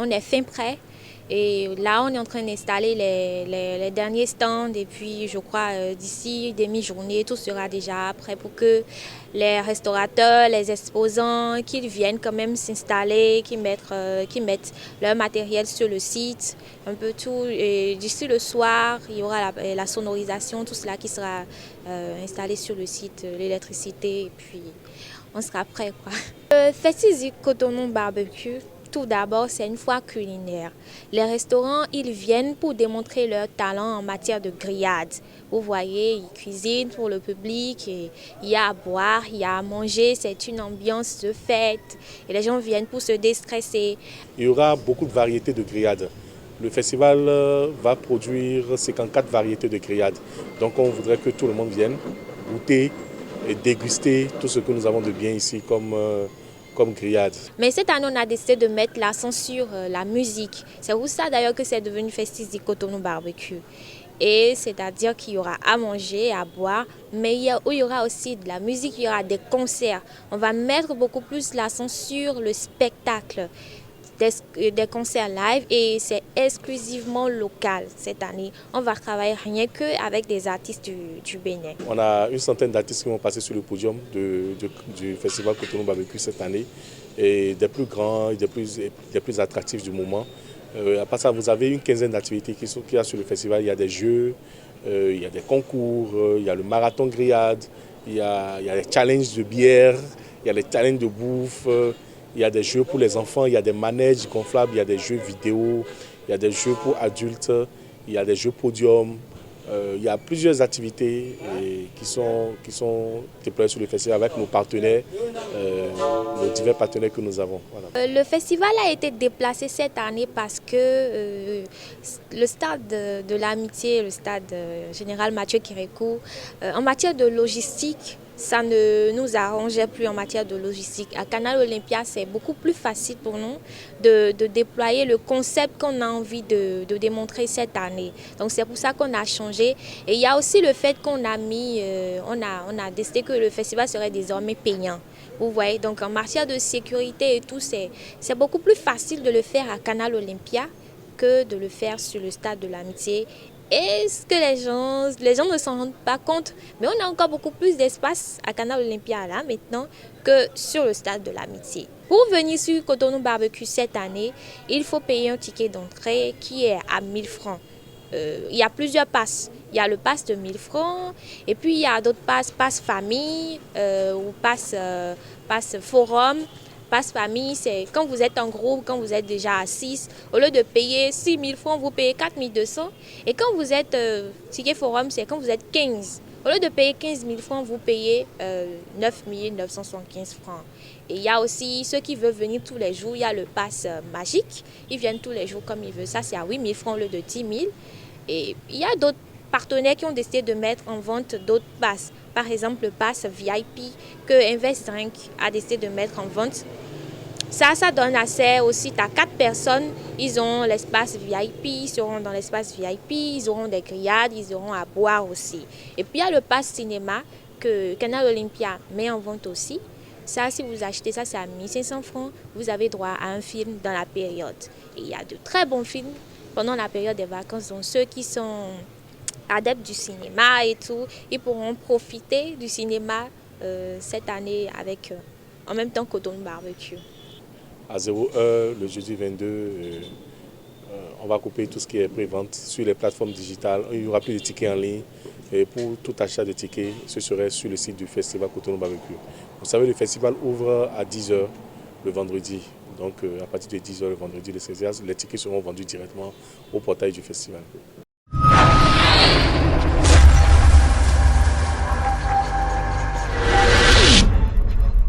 on est fin prêt. Et là, on est en train d'installer les derniers stands et puis je crois d'ici demi-journée, tout sera déjà prêt pour que les restaurateurs, les exposants, qu'ils viennent quand même s'installer, qu'ils mettent leur matériel sur le site, un peu tout. Et d'ici le soir, il y aura la sonorisation, tout cela qui sera installé sur le site, l'électricité et puis on sera prêt, quoi. Le Festival Cotonou Barbecue, tout d'abord, c'est une foire culinaire. Les restaurants, ils viennent pour démontrer leur talent en matière de grillade. Vous voyez, ils cuisinent pour le public, et il y a à boire, il y a à manger, c'est une ambiance de fête. Et les gens viennent pour se déstresser. Il y aura beaucoup de variétés de grillades. Le festival va produire 54 variétés de grillades. Donc on voudrait que tout le monde vienne goûter et déguster tout ce que nous avons de bien ici comme grillade. Mais cette année, on a décidé de mettre l'accent sur la musique. C'est pour ça d'ailleurs que c'est devenu Festival Cotonou Barbecue. Et c'est-à-dire qu'il y aura à manger, à boire, mais il y aura aussi de la musique, il y aura des concerts. On va mettre beaucoup plus l'accent sur le spectacle, des concerts live et c'est exclusivement local cette année. On va travailler rien qu'avec des artistes du Bénin. On a une centaine d'artistes qui vont passer sur le podium du Festival Cotonou Barbecue cette année, et des plus grands et des plus attractifs du moment. À part ça, vous avez une quinzaine d'activités qu'il y a sur le festival. Il y a des jeux, il y a des concours, il y a le marathon grillade, il y a les challenges de bière, il y a les challenges de bouffe, il y a des jeux pour les enfants, il y a des manèges gonflables, il y a des jeux vidéo, il y a des jeux pour adultes, il y a des jeux podium. Il y a plusieurs activités qui sont déployées sur le festival avec nos partenaires, nos divers partenaires que nous avons. Voilà. Le festival a été déplacé cette année parce que le stade de l'Amitié, le stade général Mathieu Kérékou, en matière de logistique, ça ne nous arrangeait plus en matière de logistique. À Canal Olympia, c'est beaucoup plus facile pour nous de déployer le concept qu'on a envie de démontrer cette année. Donc c'est pour ça qu'on a changé. Et il y a aussi le fait qu'on a mis, on a décidé que le festival serait désormais payant. Vous voyez, donc en matière de sécurité et tout, c'est beaucoup plus facile de le faire à Canal Olympia que de le faire sur le stade de l'Amitié. Et ce que les gens ne s'en rendent pas compte, mais on a encore beaucoup plus d'espace à Canal Olympia là maintenant que sur le stade de l'Amitié. Pour venir sur Cotonou Barbecue cette année, il faut payer un ticket d'entrée qui est à 1000 francs. Il y a plusieurs passes. Il y a le pass de 1000 francs et puis il y a d'autres passes, pass famille ou pass forum. Passe famille, c'est quand vous êtes en groupe, quand vous êtes déjà à 6, au lieu de payer 6 000 francs, vous payez 4 200. Et quand vous êtes ticket forum, c'est quand vous êtes 15. Au lieu de payer 15 000 francs, vous payez 9 975 francs. Et il y a aussi ceux qui veulent venir tous les jours, il y a le pass magique. Ils viennent tous les jours comme ils veulent. Ça, c'est à 8 000 francs au lieu de 10 000. Et il y a d'autres partenaires qui ont décidé de mettre en vente d'autres passes. Par exemple, le pass VIP que Invest Drink a décidé de mettre en vente. Ça donne accès au site à 4 personnes. Ils ont l'espace VIP, ils seront dans l'espace VIP, ils auront des grillades, ils auront à boire aussi. Et puis il y a le pass cinéma que Canal Olympia met en vente aussi. Ça, si vous achetez ça, c'est à 1500 francs. Vous avez droit à un film dans la période. Et il y a de très bons films pendant la période des vacances. Donc ceux qui sont adeptes du cinéma et tout, ils pourront profiter du cinéma cette année avec en même temps Cotonou Barbecue. À 0 heure, le jeudi 22, on va couper tout ce qui est pré-vente sur les plateformes digitales. Il n'y aura plus de tickets en ligne. Et pour tout achat de tickets, ce serait sur le site du festival Cotonou Barbecue. Vous savez, le festival ouvre à 10 h le vendredi. Donc à partir de 10 h le vendredi, le 16 h, les tickets seront vendus directement au portail du festival.